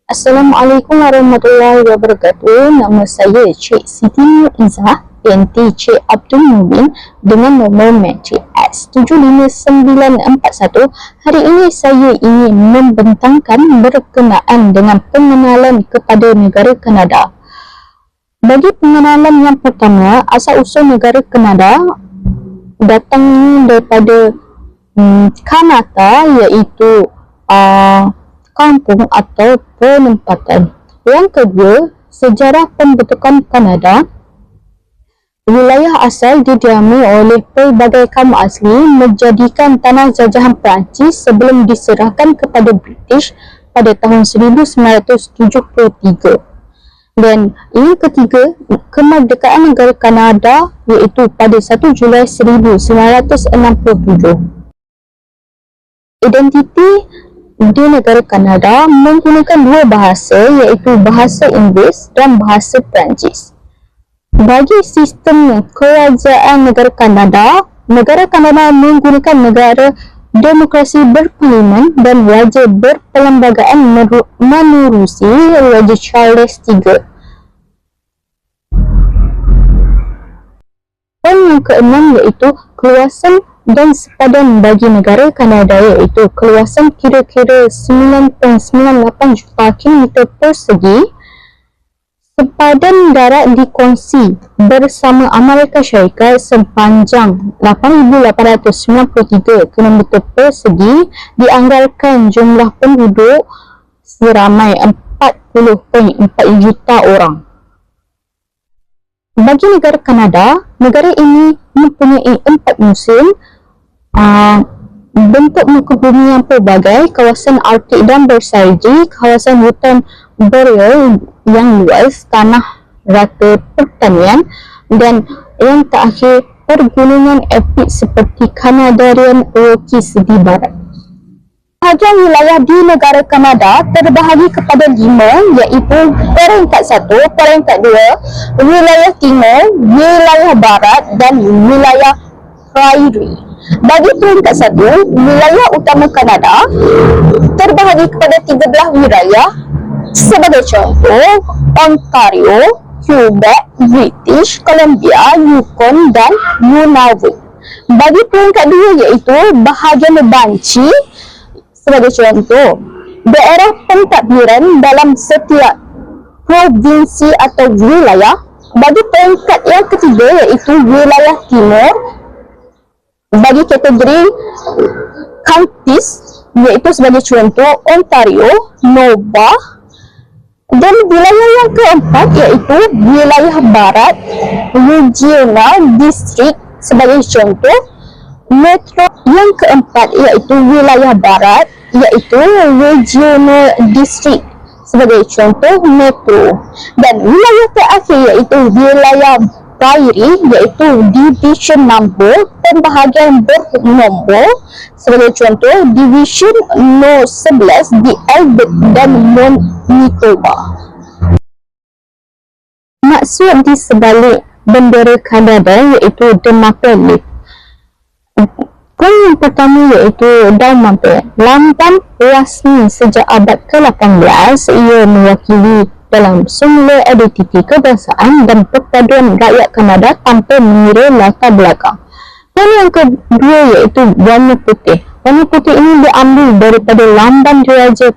Assalamualaikum warahmatullahi wabarakatuh. Nama saya Cik Siti Izzah binti Cik Abdul Mubin dengan nombor matrik S75941. Hari ini saya ingin membentangkan berkenaan dengan pengenalan kepada negara Kanada. Bagi pengenalan yang pertama, asal-usul negara Kanada datangnya daripada Kanata, iaitu kampung atau penempatan. Yang kedua, sejarah pembentukan Kanada. Wilayah asal didiami oleh pelbagai kaum asli menjadikan tanah jajahan Perancis sebelum diserahkan kepada British pada tahun 1973. Dan yang ketiga, kemerdekaan negara Kanada iaitu pada 1 Julai 1967. Identiti di negara Kanada menggunakan dua bahasa, iaitu bahasa Inggeris dan bahasa Perancis. Bagi sistem kerajaan negara Kanada menggunakan negara demokrasi berparlimen dan raja berperlembagaan menerusi Raja Charles III. Dan yang keenam iaitu keluasan dan sepadan bagi negara Kanada, iaitu keluasan kira-kira 9.98 juta kilometer persegi. Sepadan darat dikongsi bersama Amerika Syarikat sepanjang 8,893 kilometer persegi. Dianggarkan jumlah penduduk seramai 40.4 juta orang. Bagi negara Kanada, negara ini mempunyai 4 musim, bentuk muka bumi yang pelbagai, kawasan Arktik dan bersalji, kawasan hutan boreal yang luas, tanah rata pertanian, dan yang terakhir pergunungan epik seperti Canadian Rockies di barat. Bahagian wilayah di negara Kanada terbahagi kepada 5, iaitu peringkat 1, peringkat 2, wilayah timur, wilayah barat dan wilayah prairie. Bagi peringkat 1, wilayah utama Kanada terbahagi kepada 13 wilayah, sebagai contoh Ontario, Quebec, British Columbia, Yukon dan Nunavut. Bagi peringkat 2 iaitu bahagian Banci, sebagai contoh daerah pentadbiran dalam setiap provinsi atau wilayah. Bagi peringkat yang ketiga iaitu wilayah timur, bagi kategori counties, iaitu sebagai contoh Ontario, Nova. Dan wilayah yang keempat iaitu wilayah barat, regional district, sebagai contoh metro. Yang keempat iaitu wilayah barat, iaitu regional district, sebagai contoh metro. Dan wilayah terakhir iaitu wilayah prairie, iaitu division number, pembahagian bernombor, sebagai contoh division no 11 di Albert dan Manitoba. Maksud di sebalik bendera Kanada iaitu The Maple Leaf. Yang pertama iaitu Dalrymple, lambang rasmi sejak abad ke-18. Ia mewakili dalam semula identiti kebangsaan dan perpaduan rakyat Kanada tanpa mengira latar belakang. Dan yang kedua iaitu warna putih. Warna putih ini diambil daripada lambang diraja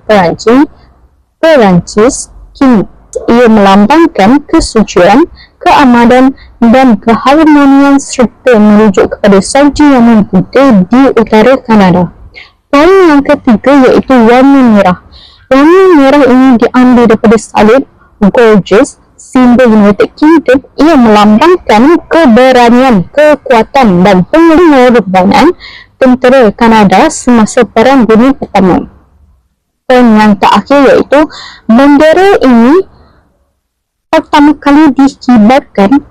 Perancis, King. Ia melambangkan kesucian, keamanan dan keharmonian serta merujuk kepada salju yang memputih di utara Kanada. Dan yang ketiga iaitu warna merah. Warna merah ini diambil daripada salib Gorgeous, simbol United Kingdom. Ia melambangkan keberanian, kekuatan dan pengorbanan tentera Kanada semasa Perang Dunia Pertama. Dan yang terakhir iaitu bendera ini pertama kali dikibarkan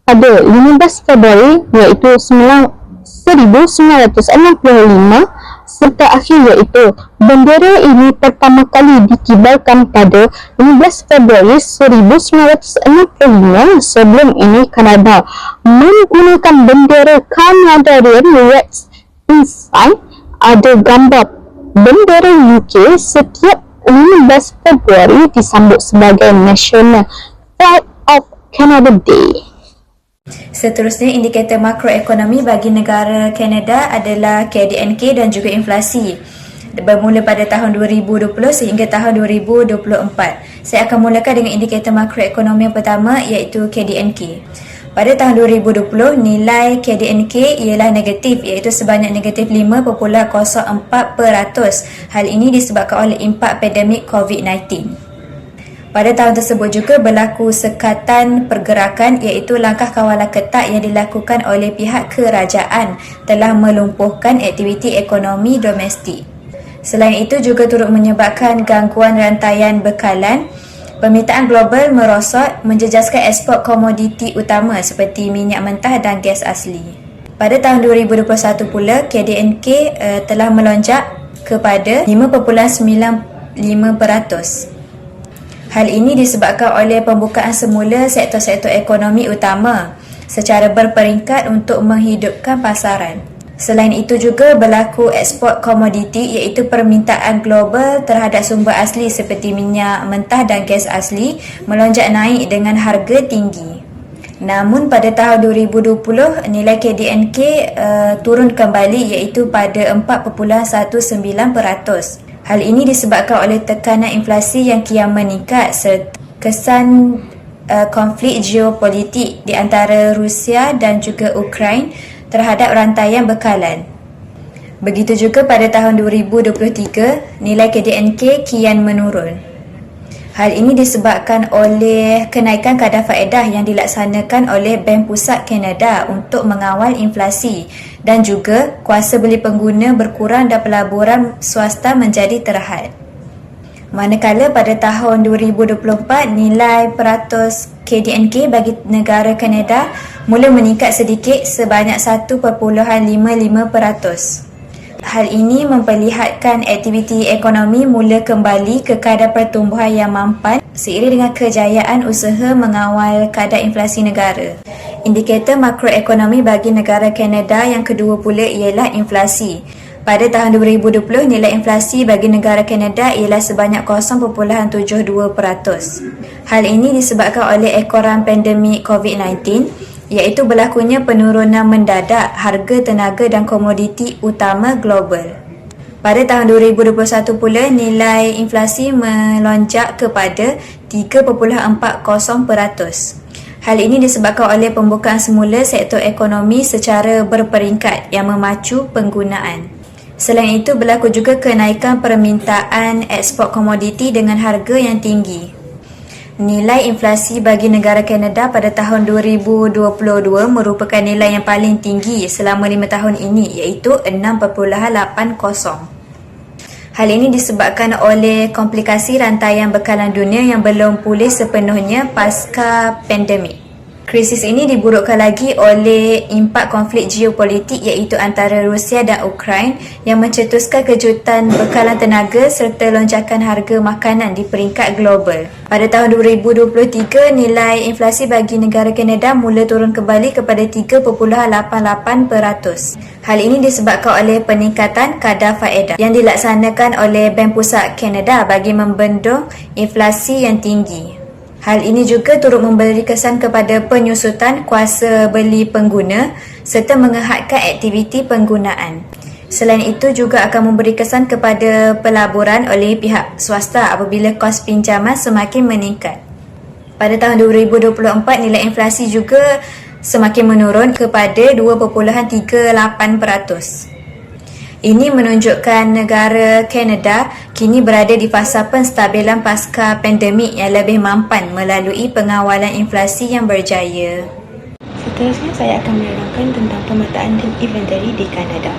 pada 15 Februari iaitu 1965, serta akhir iaitu bendera ini pertama kali dikibarkan pada 15 Februari 1965. Sebelum ini Kanada menggunakan bendera Canadian Red Ensign. Ada gambar bendera UK setiap 15 Februari disambut sebagai National Pride of Canada Day. Seterusnya, indikator makroekonomi bagi negara Kanada adalah KDNK dan juga inflasi bermula pada tahun 2020 sehingga tahun 2024. Saya akan mulakan dengan indikator makroekonomi yang pertama, iaitu KDNK. Pada tahun 2020, nilai KDNK ialah negatif, iaitu sebanyak negatif 5.04%. Hal ini disebabkan oleh impak pandemik COVID-19. Pada tahun tersebut juga berlaku sekatan pergerakan, iaitu langkah kawalan ketat yang dilakukan oleh pihak kerajaan telah melumpuhkan aktiviti ekonomi domestik. Selain itu juga turut menyebabkan gangguan rantaian bekalan. Permintaan global merosot, menjejaskan ekspor komoditi utama seperti minyak mentah dan gas asli. Pada tahun 2021 pula, KDNK telah melonjak kepada 5.95%. Hal ini disebabkan oleh pembukaan semula sektor-sektor ekonomi utama secara berperingkat untuk menghidupkan pasaran. Selain itu juga berlaku ekspor komoditi, iaitu permintaan global terhadap sumber asli seperti minyak mentah dan gas asli melonjak naik dengan harga tinggi. Namun pada tahun 2020 nilai KDNK turun kembali, iaitu pada 4.19%. Hal ini disebabkan oleh tekanan inflasi yang kian meningkat serta kesan konflik geopolitik di antara Rusia dan juga Ukraine terhadap rantaian bekalan. Begitu juga pada tahun 2023, nilai KDNK kian menurun. Hal ini disebabkan oleh kenaikan kadar faedah yang dilaksanakan oleh Bank Pusat Kanada untuk mengawal inflasi dan juga kuasa beli pengguna berkurang dan pelaburan swasta menjadi terhad. Manakala pada tahun 2024, nilai peratus KDNK bagi negara Kanada mula meningkat sedikit sebanyak 1.55%. Hal ini memperlihatkan aktiviti ekonomi mula kembali ke kadar pertumbuhan yang mampan seiring dengan kejayaan usaha mengawal kadar inflasi negara. Indikator makroekonomi bagi negara Kanada yang kedua pula ialah inflasi. Pada tahun 2020, nilai inflasi bagi negara Kanada ialah sebanyak 0.72%. Hal ini disebabkan oleh ekoran pandemik COVID-19, iaitu berlakunya penurunan mendadak harga tenaga dan komoditi utama global. Pada tahun 2021 pula, nilai inflasi melonjak kepada 3.40%. Hal ini disebabkan oleh pembukaan semula sektor ekonomi secara berperingkat yang memacu penggunaan. Selain itu, berlaku juga kenaikan permintaan ekspor komoditi dengan harga yang tinggi. Nilai inflasi bagi negara Kanada pada tahun 2022 merupakan nilai yang paling tinggi selama 5 tahun ini, iaitu 6.80. Hal ini disebabkan oleh komplikasi rantaian bekalan dunia yang belum pulih sepenuhnya pasca pandemik. Krisis ini diburukkan lagi oleh impak konflik geopolitik, iaitu antara Rusia dan Ukraine yang mencetuskan kejutan bekalan tenaga serta lonjakan harga makanan di peringkat global. Pada tahun 2023, nilai inflasi bagi negara Kanada mula turun kembali kepada 3.88%. Hal ini disebabkan oleh peningkatan kadar faedah yang dilaksanakan oleh Bank Pusat Kanada bagi membendung inflasi yang tinggi. Hal ini juga turut memberi kesan kepada penyusutan kuasa beli pengguna serta mengehadkan aktiviti penggunaan. Selain itu juga akan memberi kesan kepada pelaburan oleh pihak swasta apabila kos pinjaman semakin meningkat. Pada tahun 2024, nilai inflasi juga semakin menurun kepada 2.38%. Ini menunjukkan negara Kanada kini berada di fasa penstabilan pasca pandemik yang lebih mampan melalui pengawalan inflasi yang berjaya. Seterusnya saya akan menerangkan tentang pemetaan dan inventory di Kanada.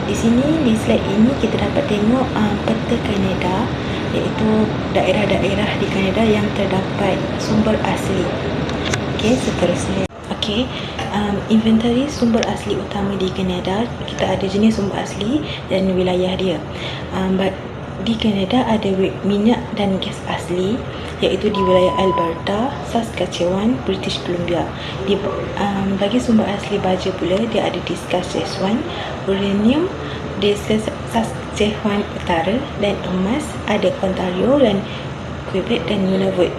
Di sini, di slide ini kita dapat tengok peta Kanada, iaitu daerah-daerah di Kanada yang terdapat sumber asli. Okey, seterusnya. Okey, inventory sumber asli utama di Kanada, kita ada jenis sumber asli dan wilayah dia. Di Kanada ada minyak dan gas asli, iaitu di wilayah Alberta, Saskatchewan, British Columbia. Bagi sumber asli baja pula, dia ada di Saskatchewan, uranium di Saskatchewan Utara, dan emas ada Ontario dan Quebec dan Nunavut.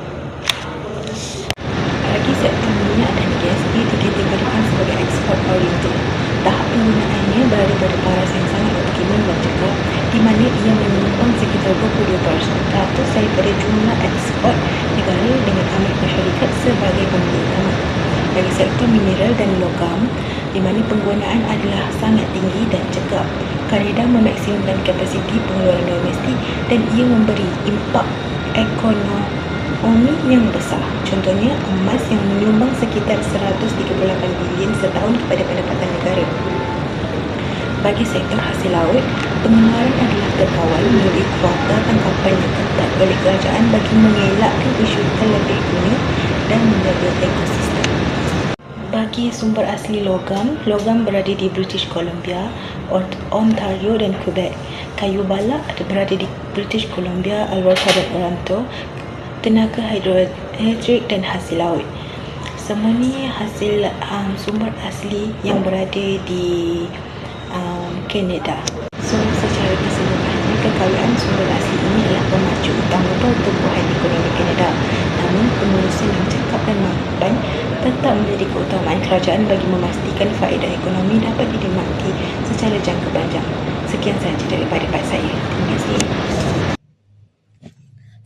Bagi sektor minyak dan gas, ia dikategorikan sebagai ekspor oriented. Tahap penggunaannya berada pada paras yang sangat optimum dan cekap, di mana ia menyumbang sekitar 22% daripada jumlah ekspor negara dengan Amerika Syarikat sebagai pembeli utama. Bagi sektor mineral dan logam, di mana penggunaan adalah sangat tinggi dan cekap, Kanada memaksimumkan kapasiti pengeluaran domestik dan ia memberi impak ekonomi yang besar. Contohnya, emas yang menyumbang sekitar 138 bilion setahun kepada pendapatan negara. Bagi sektor hasil laut, pengeluaran adalah terkawal melalui kuota tangkapan yang ketat oleh kerajaan bagi mengelakkan isu terlebih guna dan menjaga ekosistem. Bagi sumber asli logam berada di British Columbia, Ontario dan Quebec. Kayu balak berada di British Columbia, Alberta dan Toronto. Tenaga hidroelektrik dan hasil laut. Semua ni hasil sumber asli yang berada di Kanada. So, secara keseluruhannya, kekayaan sumber asli ini adalah pemacu utama pertumbuhan ekonomi Kanada. Namun, pengurusan yang cekap dan mampan tetap menjadi keutamaan kerajaan bagi memastikan faedah ekonomi dapat dinikmati secara jangka panjang. Sekian sahaja daripada saya. Terima kasih.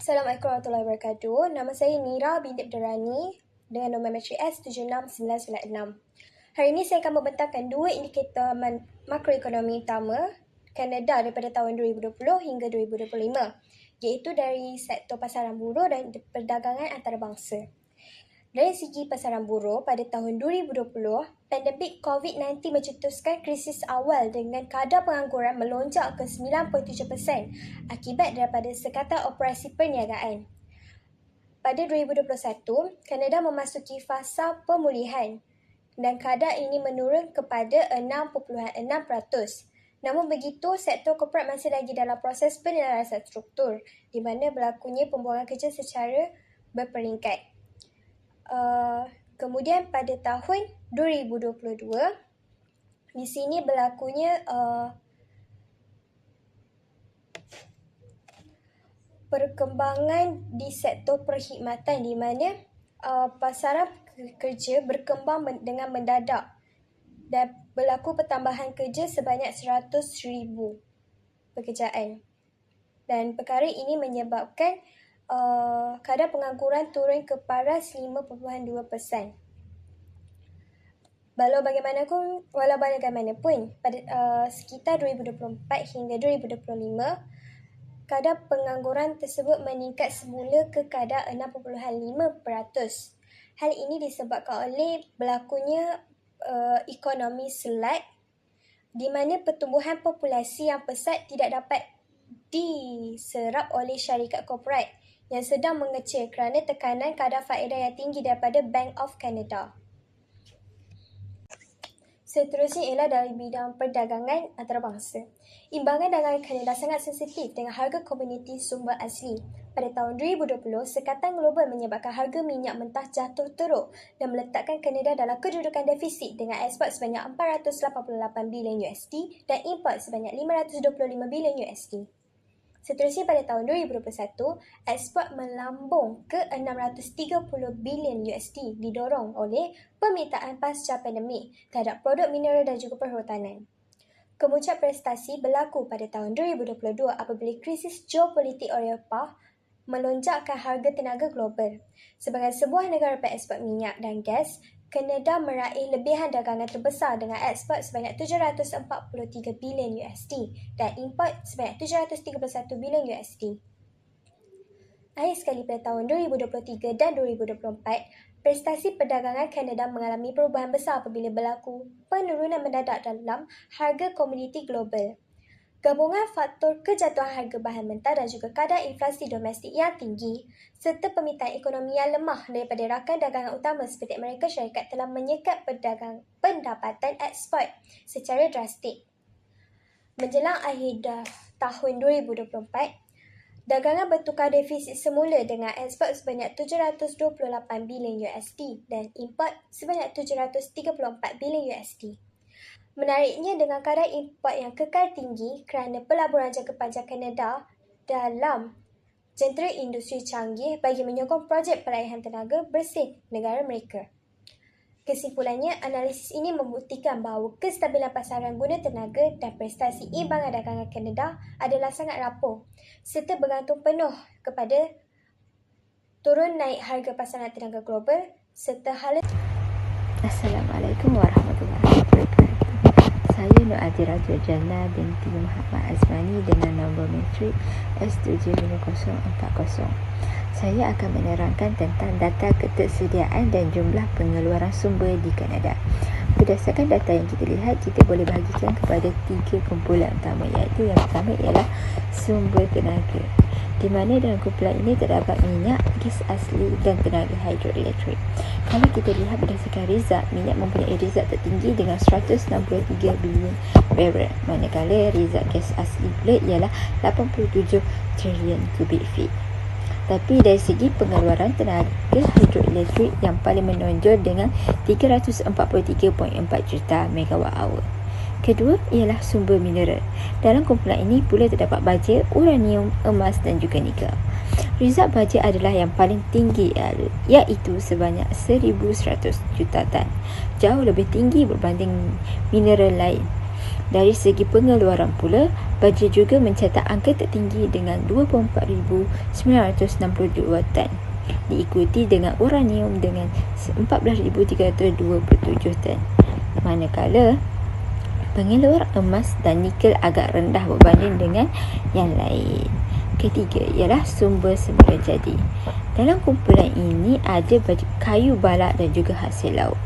Assalamualaikum warahmatullahi wabarakatuh. Nama saya Nira binti Abdurrani dengan nombor matrik S76996. Hari ini saya akan membentangkan dua indikator makroekonomi utama Kanada daripada tahun 2020 hingga 2025, iaitu dari sektor pasaran buruh dan perdagangan antarabangsa. Dari segi pasaran buruh, pada tahun 2020, pandemik COVID-19 mencetuskan krisis awal dengan kadar pengangguran melonjak ke 9.7% akibat daripada sekatan operasi perniagaan. Pada 2021, Kanada memasuki fasa pemulihan dan kadar ini menurun kepada 6.6%. Namun begitu, sektor korporat masih lagi dalam proses penyelarasan struktur di mana berlakunya pembuangan kerja secara berperingkat. Kemudian pada tahun 2022, di sini berlakunya perkembangan di sektor perkhidmatan di mana pasaran kerja berkembang dengan mendadak dan berlaku pertambahan kerja sebanyak 100,000 pekerjaan. Dan perkara ini menyebabkan kadar pengangguran turun ke paras 5.2%. Walau bagaimanapun, pada sekitar 2024 hingga 2025, kadar pengangguran tersebut meningkat semula ke kadar 6.5%. Hal ini disebabkan oleh berlakunya ekonomi selat di mana pertumbuhan populasi yang pesat tidak dapat diserap oleh syarikat korporat yang sedang mengecil kerana tekanan kadar faedah yang tinggi daripada Bank of Canada. Seterusnya ialah dari bidang perdagangan antarabangsa. Imbangan dagangan Kanada sangat sensitif dengan harga komoditi sumber asli. Pada tahun 2020, sekatan global menyebabkan harga minyak mentah jatuh teruk dan meletakkan Kanada dalam kedudukan defisit dengan ekspor sebanyak $488 bilion dan import sebanyak $525 bilion. Seterusnya pada tahun 2021, ekspor melambung ke $630 bilion didorong oleh permintaan pasca pandemik terhadap produk mineral dan juga perhutanan. Kemuncak prestasi berlaku pada tahun 2022 apabila krisis geopolitik Eropah melonjakkan harga tenaga global. Sebagai sebuah negara pengekspor minyak dan gas, Kanada meraih lebihan dagangan terbesar dengan ekspor sebanyak $743 bilion dan import sebanyak $731 bilion. Akhir sekali pada tahun 2023 dan 2024, prestasi perdagangan Kanada mengalami perubahan besar apabila berlaku penurunan mendadak dalam harga komoditi global. Gabungan faktor kejatuhan harga bahan mentah dan juga kadar inflasi domestik yang tinggi serta permintaan ekonomi yang lemah daripada rakan dagangan utama seperti Amerika Syarikat telah menyekat pendapatan ekspor secara drastik. Menjelang akhir tahun 2024, Dagangan bertukar defisit semula dengan ekspor sebanyak 728 bilion USD dan import sebanyak 734 bilion USD. Menariknya, dengan kadar import yang kekal tinggi kerana pelaburan jangka panjang Kanada dalam jentera industri canggih bagi menyokong projek perairan tenaga bersih negara mereka. Kesimpulannya, analisis ini membuktikan bahawa kestabilan pasaran guna tenaga dan prestasi imbangan dagangan Kanada adalah sangat rapuh serta bergantung penuh kepada turun naik harga pasaran tenaga global serta hala. Assalamualaikum warahmatullahi wabarakatuh. Saya Nur Adira Jana binti Muhammad Azmani dengan nombor matrik S75040. Saya akan menerangkan tentang data ketersediaan dan jumlah pengeluaran sumber di Kanada. Berdasarkan data yang kita lihat, kita boleh bahagikan kepada 3 kumpulan utama, iaitu yang pertama ialah sumber tenaga, di mana dalam kumpulan ini terdapat minyak, gas asli dan tenaga hidroelektrik. Kalau kita lihat berdasarkan result, minyak mempunyai result tertinggi dengan 163 bilion barrel, manakala result gas asli pula ialah 87 trilion kubik feet. Tapi dari segi pengeluaran tenaga hidroelektrik yang paling menonjol dengan 343.4 juta megawatt hour. Kedua ialah sumber mineral. Dalam kumpulan ini pula terdapat baja, uranium, emas dan juga nikel. Result baja adalah yang paling tinggi, iaitu sebanyak 1,100 juta tan. Jauh lebih tinggi berbanding mineral lain. Dari segi pengeluaran pula, baja juga mencatat angka tertinggi dengan 24,962 tan. Diikuti dengan uranium dengan 14,327 tan. Manakala pengeluaran emas dan nikel agak rendah berbanding dengan yang lain. Ketiga ialah sumber semula jadi. Dalam kumpulan ini ada kayu balak dan juga hasil laut.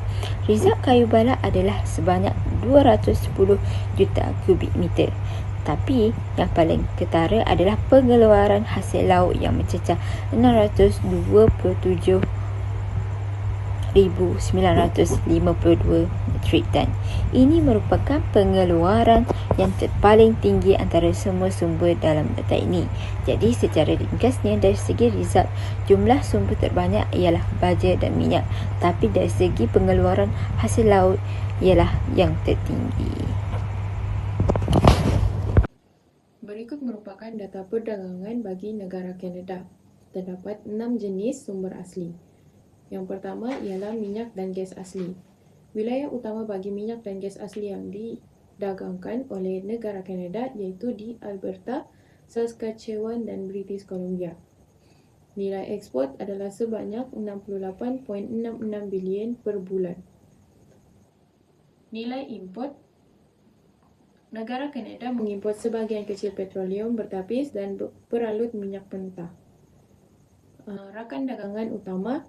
Result kayu balak adalah sebanyak 210 juta kubik meter. Tapi yang paling ketara adalah pengeluaran hasil laut yang mencecah 627,952 metrik tan. Ini merupakan pengeluaran yang paling tinggi antara semua sumber dalam data ini. Jadi secara ringkasnya, dari segi result, jumlah sumber terbanyak ialah baja dan minyak, tapi dari segi pengeluaran hasil laut ialah yang tertinggi. Berikut merupakan data perdagangan bagi negara Kanada. Terdapat 6 jenis sumber asli. Yang pertama ialah minyak dan gas asli. Wilayah utama bagi minyak dan gas asli yang didagangkan oleh negara Kanada iaitu di Alberta, Saskatchewan dan British Columbia. Nilai ekspor adalah sebanyak 68.66 bilion per bulan. Nilai import, negara Kanada mengimport sebahagian kecil petroleum bertapis dan peralut minyak mentah. Rakan dagangan utama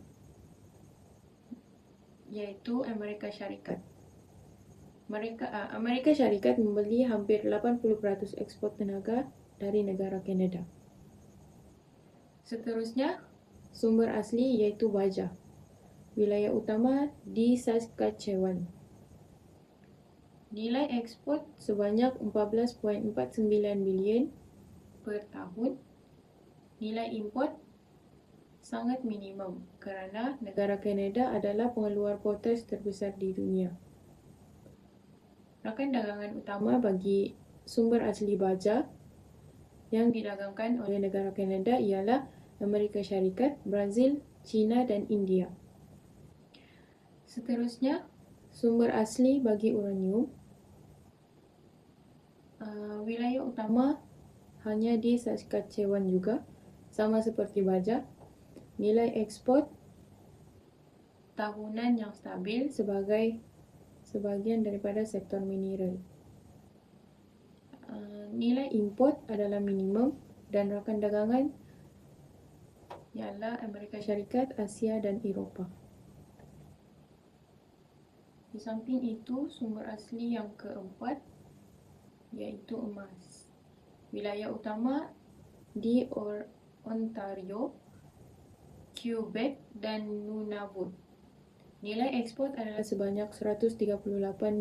iaitu Amerika Syarikat. Amerika Syarikat membeli hampir 80% ekspor tenaga dari negara Kanada. Seterusnya, sumber asli iaitu baja. Wilayah utama di Saskatchewan. Nilai ekspor sebanyak 14.49 bilion per tahun. Nilai import sangat minimum kerana negara Kanada adalah pengeluar potas terbesar di dunia. Rakan dagangan utama bagi sumber asli baja yang didagangkan oleh negara Kanada ialah Amerika Syarikat, Brazil, China dan India. Seterusnya, sumber asli bagi uranium. Wilayah utama hanya di Saskatchewan juga, sama seperti baja. Nilai ekspor tahunan yang stabil sebagai sebahagian daripada sektor mineral. Nilai import adalah minimum dan rakan dagangan ialah Amerika Syarikat, Asia dan Eropah. Di samping itu, sumber asli yang keempat iaitu emas. Wilayah utama di Ontario, Quebec dan Nunavut. Nilai ekspor adalah sebanyak 138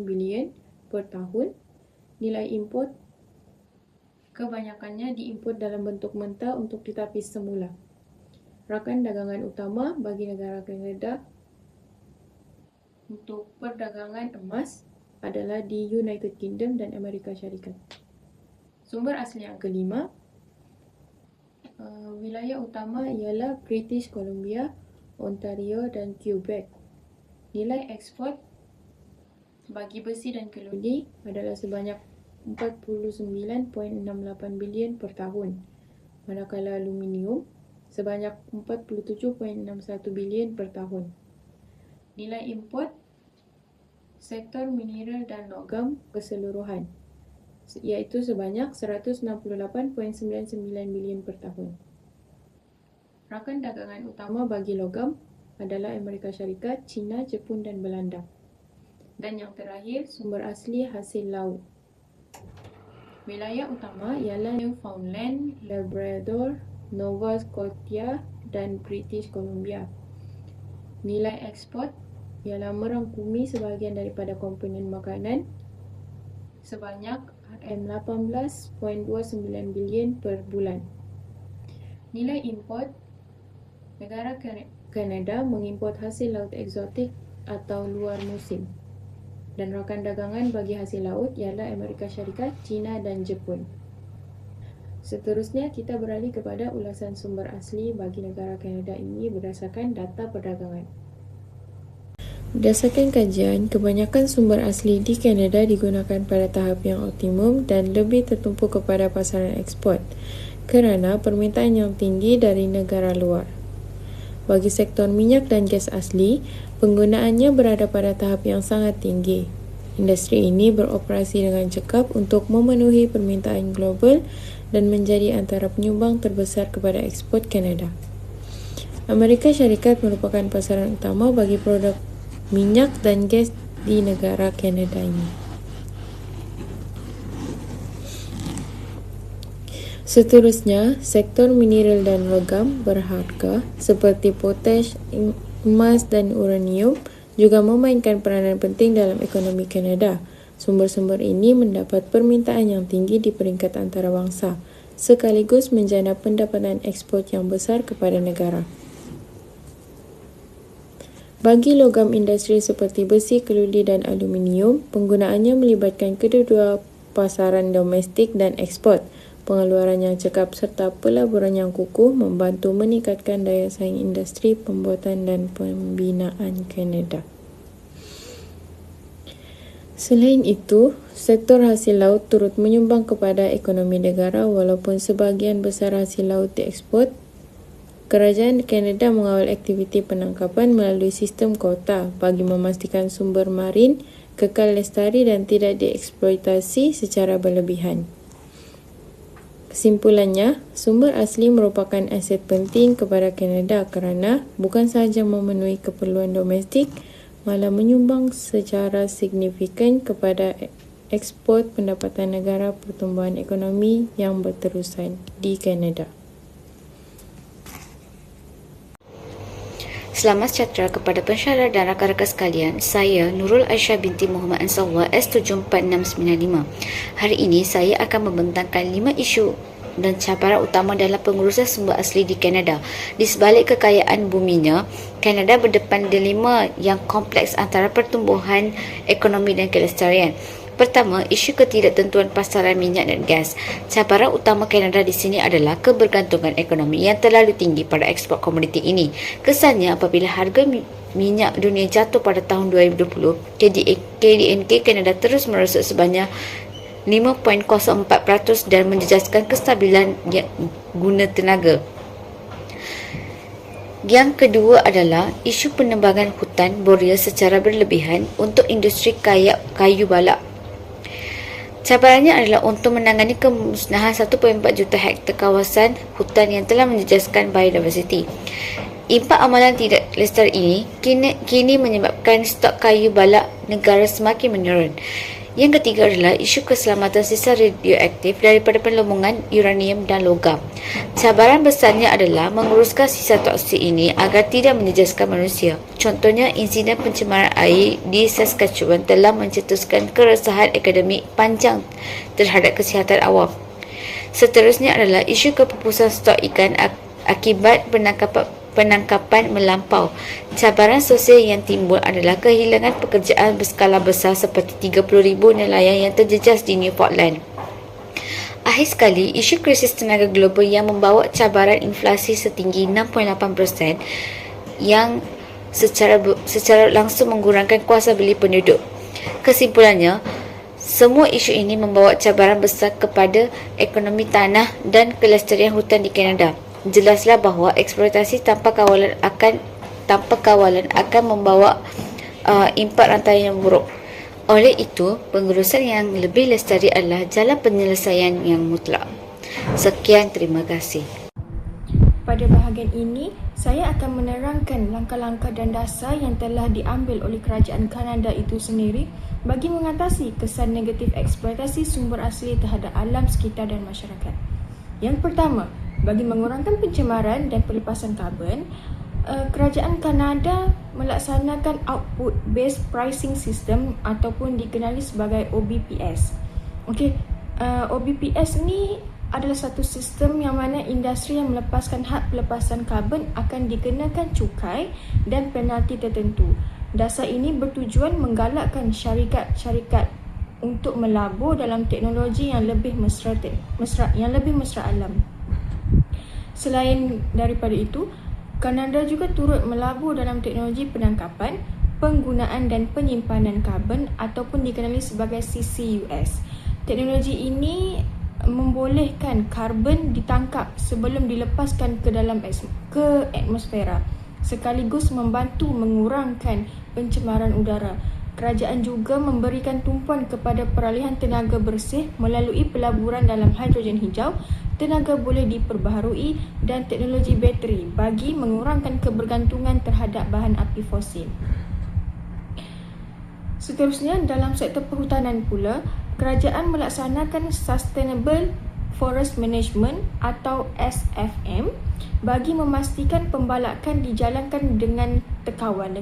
bilion per tahun. Nilai import kebanyakannya diimport dalam bentuk mentah untuk ditapis semula. Rakan dagangan utama bagi negara Kanada untuk perdagangan emas adalah di United Kingdom dan Amerika Syarikat. Sumber asli yang kelima, wilayah utama ialah British Columbia, Ontario dan Quebec. Nilai ekspor bagi besi dan keludi adalah sebanyak 49.68 bilion per tahun, manakala aluminium sebanyak 47.61 bilion per tahun. Nilai import sektor mineral dan logam keseluruhan iaitu sebanyak 168.99 bilion per tahun. Rakan dagangan utama bagi logam adalah Amerika Syarikat, China, Jepun dan Belanda. Dan yang terakhir, sumber asli hasil laut. Wilayah utama ialah Newfoundland, Labrador, Nova Scotia dan British Columbia. Nilai ekspor ialah merangkumi sebahagian daripada komponen makanan sebanyak RM18.29 bilion per bulan. Nilai import, negara Kanada mengimport hasil laut eksotik atau luar musim. Dan rakan dagangan bagi hasil laut ialah Amerika Syarikat, China dan Jepun. Seterusnya, kita beralih kepada ulasan sumber asli bagi negara Kanada ini berdasarkan data perdagangan. Berdasarkan kajian, kebanyakan sumber asli di Kanada digunakan pada tahap yang optimum dan lebih tertumpu kepada pasaran ekspor kerana permintaan yang tinggi dari negara luar. Bagi sektor minyak dan gas asli, penggunaannya berada pada tahap yang sangat tinggi. Industri ini beroperasi dengan cekap untuk memenuhi permintaan global dan menjadi antara penyumbang terbesar kepada ekspor Kanada. Amerika Syarikat merupakan pasaran utama bagi produk minyak dan gas di negara Kanada ini. Seterusnya, sektor mineral dan logam berharga seperti potash, emas dan uranium juga memainkan peranan penting dalam ekonomi Kanada. Sumber-sumber ini mendapat permintaan yang tinggi di peringkat antarabangsa, sekaligus menjana pendapatan ekspor yang besar kepada negara. Bagi logam industri seperti besi, keludi dan aluminium, penggunaannya melibatkan kedua-dua pasaran domestik dan ekspor. Pengeluaran yang cekap serta pelaburan yang kukuh membantu meningkatkan daya saing industri pembuatan dan pembinaan Kanada. Selain itu, sektor hasil laut turut menyumbang kepada ekonomi negara walaupun sebahagian besar hasil laut diekspor. Kerajaan Kanada mengawal aktiviti penangkapan melalui sistem kuota bagi memastikan sumber marin kekal lestari dan tidak dieksploitasi secara berlebihan. Kesimpulannya, sumber asli merupakan aset penting kepada Kanada kerana bukan sahaja memenuhi keperluan domestik, malah menyumbang secara signifikan kepada ekspor pendapatan negara pertumbuhan ekonomi yang berterusan di Kanada. Selamat sejahtera kepada pensyarah dan rakan-rakan sekalian. Saya Nurul Aisyah binti Muhammad Ansarullah S74695. Hari ini saya akan membentangkan 5 isu dan cabaran utama dalam pengurusan sumber asli di Kanada. Di sebalik kekayaan buminya, Kanada berdepan dilema yang kompleks antara pertumbuhan ekonomi dan kelestarian. Pertama, isu ketidaktentuan pasaran minyak dan gas. Cabaran utama Kanada di sini adalah kebergantungan ekonomi yang terlalu tinggi pada ekspor komoditi ini. Kesannya apabila harga minyak dunia jatuh pada tahun 2020, KDNK Kanada terus merosot sebanyak 5.04% dan menjejaskan kestabilan guna tenaga. Yang kedua adalah isu penebangan hutan boreal secara berlebihan untuk industri kayu balak. Cabarannya adalah untuk menangani kemusnahan 1.4 juta hektar kawasan hutan yang telah menjejaskan biodiversiti. Impak amalan tidak lestari ini kini menyebabkan stok kayu balak negara semakin menurun. Yang ketiga adalah isu keselamatan sisa radioaktif daripada pengelubungan uranium dan logam. Cabaran besarnya adalah menguruskan sisa toksik ini agar tidak menjejaskan manusia. Contohnya, insiden pencemaran air di Saskatchewan telah mencetuskan keresahan akademik panjang terhadap kesihatan awam. Seterusnya adalah isu kepupusan stok ikan akibat penangkapan melampau. Cabaran sosial yang timbul adalah kehilangan pekerjaan berskala besar seperti 30,000 nelayan yang terjejas di Newfoundland. Akhir sekali, isu krisis tenaga global yang membawa cabaran inflasi setinggi 6.8% yang secara langsung mengurangkan kuasa beli penduduk. Kesimpulannya, semua isu ini membawa cabaran besar kepada ekonomi tanah dan kelestarian hutan di Kanada. Jelaslah bahawa eksploitasi tanpa kawalan akan membawa impak rantai yang buruk. Oleh itu, pengurusan yang lebih lestari adalah jalan penyelesaian yang mutlak. Sekian, terima kasih. Pada bahagian ini, saya akan menerangkan langkah-langkah dan dasar yang telah diambil oleh kerajaan Kanada itu sendiri bagi mengatasi kesan negatif eksploitasi sumber asli terhadap alam sekitar dan masyarakat. Yang pertama, bagi mengurangkan pencemaran dan pelepasan karbon, kerajaan Kanada melaksanakan Output Based Pricing System ataupun dikenali sebagai OBPS. OBPS ni adalah satu sistem yang mana industri yang melepaskan had pelepasan karbon akan dikenakan cukai dan penalti tertentu. Dasar ini bertujuan menggalakkan syarikat-syarikat untuk melabur dalam teknologi yang lebih mesra alam. Selain daripada itu, Kanada juga turut melabur dalam teknologi penangkapan, penggunaan dan penyimpanan karbon ataupun dikenali sebagai CCUS. Teknologi ini membolehkan karbon ditangkap sebelum dilepaskan ke dalam atmosfera, sekaligus membantu mengurangkan pencemaran udara. Kerajaan juga memberikan tumpuan kepada peralihan tenaga bersih melalui pelaburan dalam hidrogen hijau, tenaga boleh diperbaharui dan teknologi bateri bagi mengurangkan kebergantungan terhadap bahan api fosil. Seterusnya, dalam sektor perhutanan pula, kerajaan melaksanakan Sustainable Forest Management atau SFM bagi memastikan pembalakan dijalankan dengan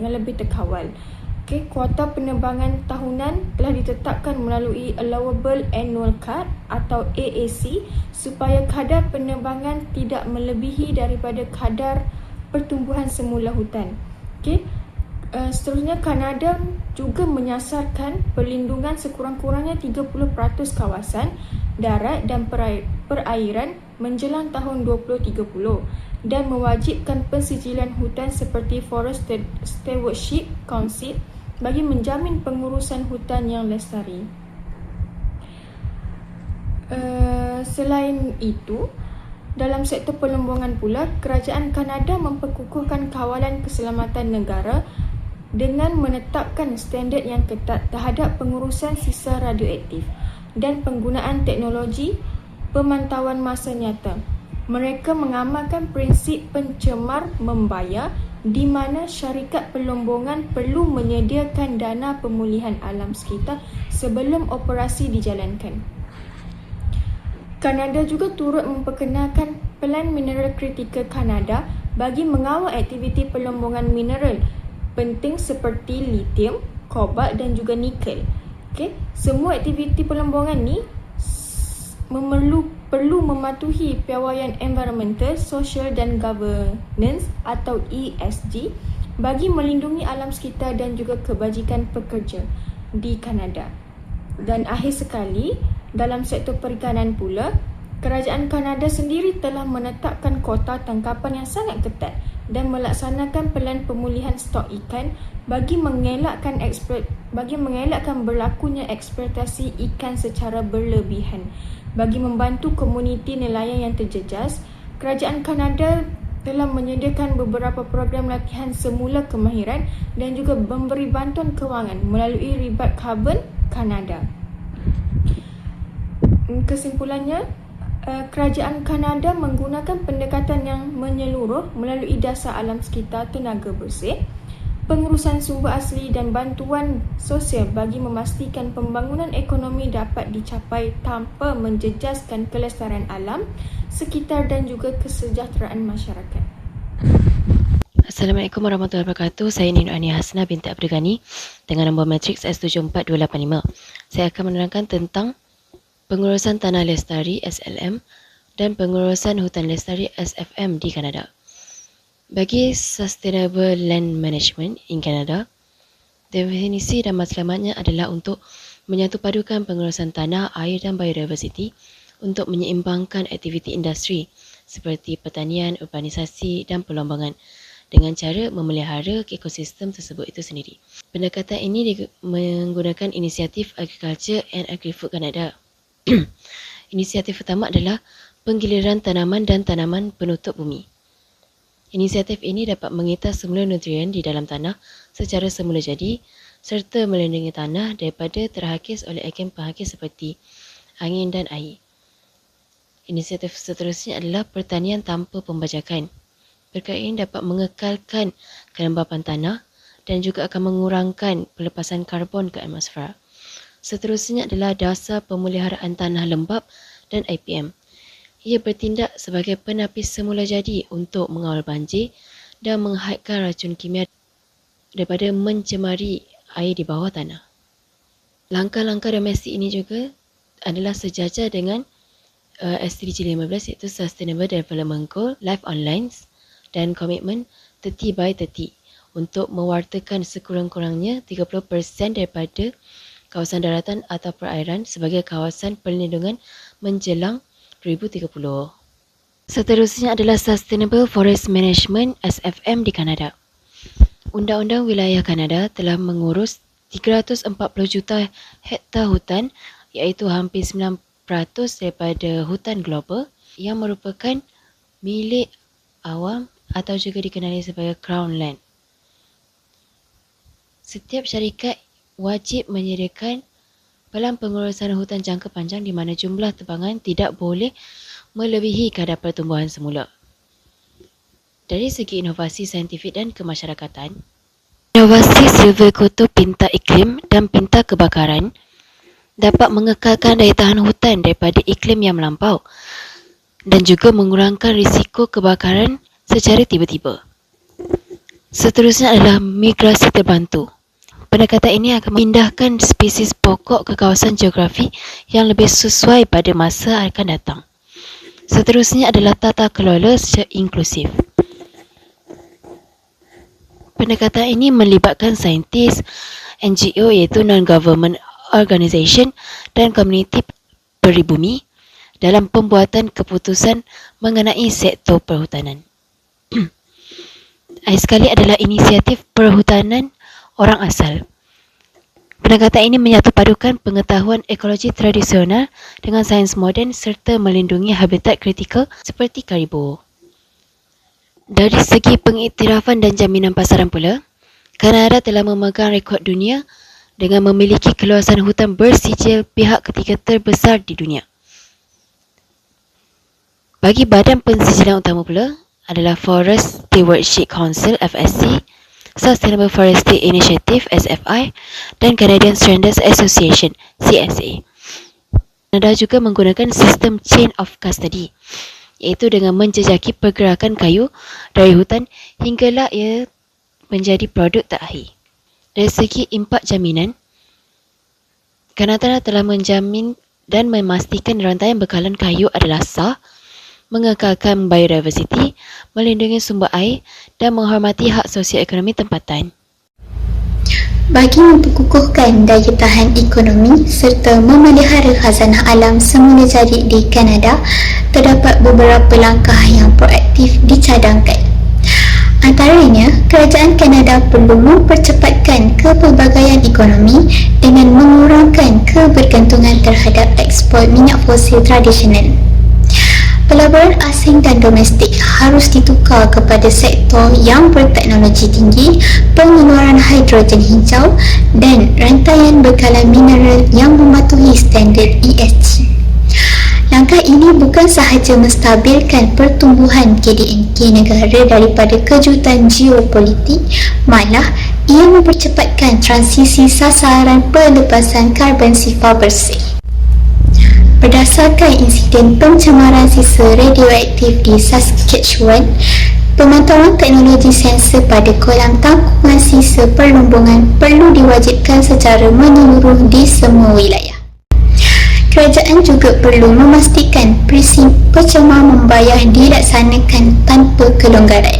lebih terkawal. Kuota penebangan tahunan telah ditetapkan melalui Allowable Annual Cut atau AAC supaya kadar penebangan tidak melebihi daripada kadar pertumbuhan semula hutan. Seterusnya, Kanada juga menyasarkan perlindungan sekurang-kurangnya 30% kawasan darat dan perairan menjelang tahun 2030 dan mewajibkan pensijilan hutan seperti Forest Stewardship Council bagi menjamin pengurusan hutan yang lestari. Selain itu, dalam sektor perlombongan pula, kerajaan Kanada memperkukuhkan kawalan keselamatan negara dengan menetapkan standard yang ketat terhadap pengurusan sisa radioaktif dan penggunaan teknologi pemantauan masa nyata. Mereka mengamalkan prinsip pencemar membayar di mana syarikat perlombongan perlu menyediakan dana pemulihan alam sekitar sebelum operasi dijalankan. Kanada juga turut memperkenalkan Pelan Mineral Kritikal Kanada bagi mengawal aktiviti perlombongan mineral penting seperti lithium, kobalt dan juga nikel. Semua aktiviti perlombongan ni perlu mematuhi piawaian environmental, social dan governance atau ESG bagi melindungi alam sekitar dan juga kebajikan pekerja di Kanada. Dan akhir sekali, dalam sektor perikanan pula, kerajaan Kanada sendiri telah menetapkan kota tangkapan yang sangat ketat dan melaksanakan pelan pemulihan stok ikan bagi mengelakkan berlakunya eksploitasi ikan secara berlebihan. Bagi membantu komuniti nelayan yang terjejas, kerajaan Kanada telah menyediakan beberapa program latihan semula kemahiran dan juga memberi bantuan kewangan melalui ribat karbon Kanada. Kesimpulannya, kerajaan Kanada menggunakan pendekatan yang menyeluruh melalui dasar alam sekitar, tenaga bersih, pengurusan sumber asli dan bantuan sosial bagi memastikan pembangunan ekonomi dapat dicapai tanpa menjejaskan kelestarian alam sekitar dan juga kesejahteraan masyarakat. Assalamualaikum warahmatullahi wabarakatuh. Saya Nino Ania Hasnah binti Abdul Ghani dengan nombor matriks S74285. Saya akan menerangkan tentang Pengurusan Tanah Lestari SLM dan Pengurusan Hutan Lestari SFM di Kanada. Bagi Sustainable Land Management in Canada, definisi dan matlamatnya adalah untuk menyatupadukan pengurusan tanah, air dan biodiversiti untuk menyeimbangkan aktiviti industri seperti pertanian, urbanisasi dan perlombangan dengan cara memelihara ekosistem tersebut itu sendiri. Pendekatan ini menggunakan inisiatif Agriculture and Agri-Food Canada. Inisiatif pertama adalah penggiliran tanaman dan tanaman penutup bumi. Inisiatif ini dapat mengitar semula nutrien di dalam tanah secara semula jadi serta melindungi tanah daripada terhakis oleh agen penghakis seperti angin dan air. Inisiatif seterusnya adalah pertanian tanpa pembajakan. Perkara ini dapat mengekalkan kelembapan tanah dan juga akan mengurangkan pelepasan karbon ke atmosfera. Seterusnya adalah dasar pemeliharaan tanah lembap dan IPM. Ia bertindak sebagai penapis semula jadi untuk mengawal banjir dan menghadkan racun kimia daripada mencemari air di bawah tanah. Langkah-langkah domestik ini juga adalah sejajar dengan SDG 15 iaitu Sustainable Development Goal, Life on Lands dan komitmen 30 by 30 untuk mewartakan sekurang-kurangnya 30% daripada kawasan daratan atau perairan sebagai kawasan perlindungan menjelang 2030. Seterusnya adalah Sustainable Forest Management SFM di Kanada. Undang-Undang Wilayah Kanada telah mengurus 340 juta hektar hutan iaitu hampir 9% daripada hutan global yang merupakan milik awam atau juga dikenali sebagai Crown Land. Setiap syarikat wajib menyediakan pelan pengurusan hutan jangka panjang di mana jumlah tebangan tidak boleh melebihi kadar pertumbuhan semula. Dari segi inovasi saintifik dan kemasyarakatan, inovasi silviculture pinta iklim dan pinta kebakaran dapat mengekalkan daya tahan hutan daripada iklim yang melampau dan juga mengurangkan risiko kebakaran secara tiba-tiba. Seterusnya adalah migrasi terbantu. Pendekatan ini akan memindahkan spesies pokok ke kawasan geografi yang lebih sesuai pada masa akan datang. Seterusnya adalah tata kelola secara inklusif. Pendekatan ini melibatkan saintis, NGO iaitu Non-Government Organisation dan komuniti peribumi dalam pembuatan keputusan mengenai sektor perhutanan. Akhir sekali adalah inisiatif perhutanan orang asal. Pendekatan ini menyatupadukan pengetahuan ekologi tradisional dengan sains moden serta melindungi habitat kritikal seperti karibu. Dari segi pengiktirafan dan jaminan pasaran pula, Kanada telah memegang rekod dunia dengan memiliki keluasan hutan bersijil pihak ketiga terbesar di dunia. Bagi badan pensijilan utama pula adalah Forest Stewardship Council FSC, Sustainable Forestry Initiative SFI dan Canadian Standards Association CSA. Kanada juga menggunakan sistem Chain of Custody iaitu dengan menjejaki pergerakan kayu dari hutan hinggalah ia menjadi produk terakhir. Dari segi impak jaminan, Kanada telah menjamin dan memastikan rantaian bekalan kayu adalah sah, mengekalkan biodiversiti, melindungi sumber air dan menghormati hak sosioekonomi tempatan. Bagi memperkukuhkan daya tahan ekonomi serta memelihara khazanah alam semula jadi di Kanada, terdapat beberapa langkah yang proaktif dicadangkan. Antaranya, kerajaan Kanada perlu mempercepatkan kepelbagaian ekonomi dengan mengurangkan kebergantungan terhadap ekspor minyak fosil tradisional. Pelaburan asing dan domestik harus ditukar kepada sektor yang berteknologi tinggi, pengeluaran hidrogen hijau dan rantaian bekalan mineral yang mematuhi standard ESG. Langkah ini bukan sahaja menstabilkan pertumbuhan KDNK negara daripada kejutan geopolitik, malah ia mempercepatkan transisi sasaran pelepasan karbon sifar bersih. Berdasarkan insiden pencemaran sisa radioaktif di Saskatchewan, pemantauan teknologi sensor pada kolam tangkungan sisa perlumbungan perlu diwajibkan secara menyeluruh di semua wilayah. Kerajaan juga perlu memastikan prinsip percuma membayar dilaksanakan tanpa kelonggaran,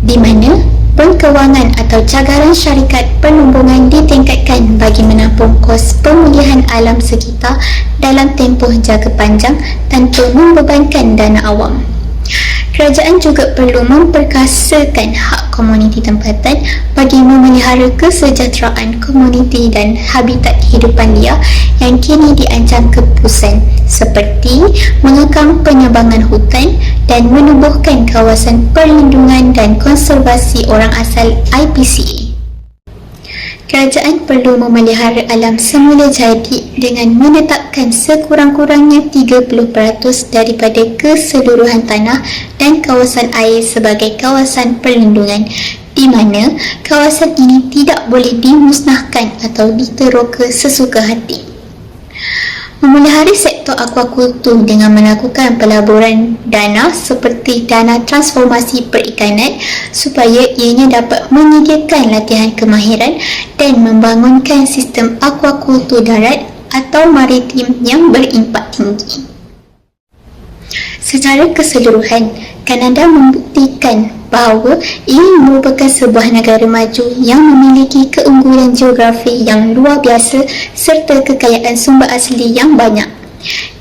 di mana Bank Kewangan atau cagaran syarikat penumbungan ditingkatkan bagi menampung kos pemulihan alam sekitar dalam tempoh jangka panjang tanpa membebankan dana awam. Kerajaan juga perlu memperkasakan hak komuniti tempatan bagi memelihara kesejahteraan komuniti dan habitat kehidupan liar yang kini diancam kepusan, seperti mengekang penyabangan hutan dan menubuhkan kawasan perlindungan dan konservasi orang asal IPCA. Kerajaan perlu memelihara alam semula jadi dengan menetapkan sekurang-kurangnya 30% daripada keseluruhan tanah dan kawasan air sebagai kawasan perlindungan, di mana kawasan ini tidak boleh dimusnahkan atau diteroka sesuka hati. Memelihara sektor akuakultur dengan melakukan pelaburan dana seperti dana transformasi perikanan supaya ianya dapat menyediakan latihan kemahiran dan membangunkan sistem akuakultur darat atau maritim yang berimpak tinggi. Secara keseluruhan, Kanada membuktikan bahawa ia merupakan sebuah negara maju yang memiliki keunggulan geografi yang luar biasa serta kekayaan sumber asli yang banyak.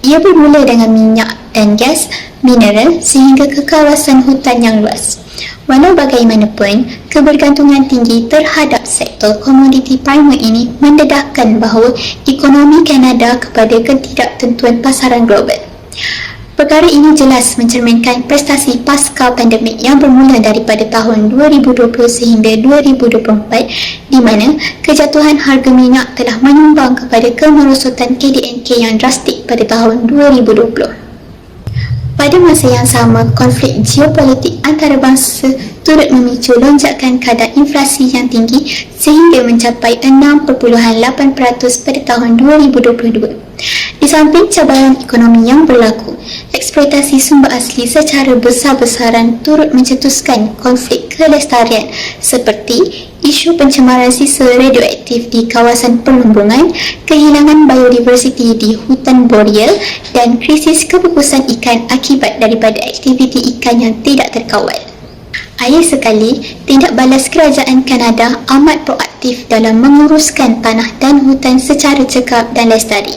Ia bermula dengan minyak dan gas, mineral sehingga ke kawasan hutan yang luas. Walau bagaimanapun, kebergantungan tinggi terhadap sektor komoditi primer ini mendedahkan bahawa ekonomi Kanada kepada ketidaktentuan pasaran global. Perkara ini jelas mencerminkan prestasi pasca pandemik yang bermula daripada tahun 2020 sehingga 2024, di mana kejatuhan harga minyak telah menyumbang kepada kemerosotan KDNK yang drastik pada tahun 2020. Pada masa yang sama, konflik geopolitik antarabangsa turut memicu lonjakan kadar inflasi yang tinggi sehingga mencapai 6.8% pada tahun 2022. Di samping cabaran ekonomi yang berlaku, eksploitasi sumber asli secara besar-besaran turut mencetuskan konflik kelestarian seperti isu pencemaran sisa radioaktif di kawasan perlumbungan, kehilangan biodiversiti di hutan boreal dan krisis kepupusan ikan akibat daripada aktiviti ikan yang tidak terkawal. Akhir sekali, tindak balas kerajaan Kanada amat proaktif dalam menguruskan tanah dan hutan secara cekap dan lestari.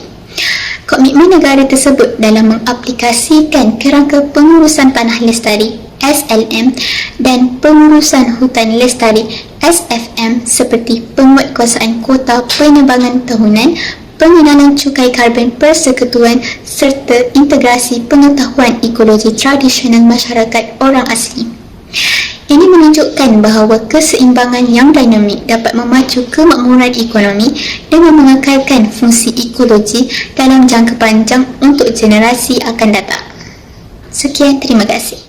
Komitmen negara tersebut dalam mengaplikasikan kerangka pengurusan tanah lestari SLM dan pengurusan hutan lestari SFM seperti penguatkuasaan kuota penebangan tahunan, pengenalan cukai karbon persekutuan serta integrasi pengetahuan ekologi tradisional masyarakat orang asli. Ini menunjukkan bahawa keseimbangan yang dinamik dapat memacu kemakmuran ekonomi dengan mengekalkan fungsi ekologi dalam jangka panjang untuk generasi akan datang. Sekian, terima kasih.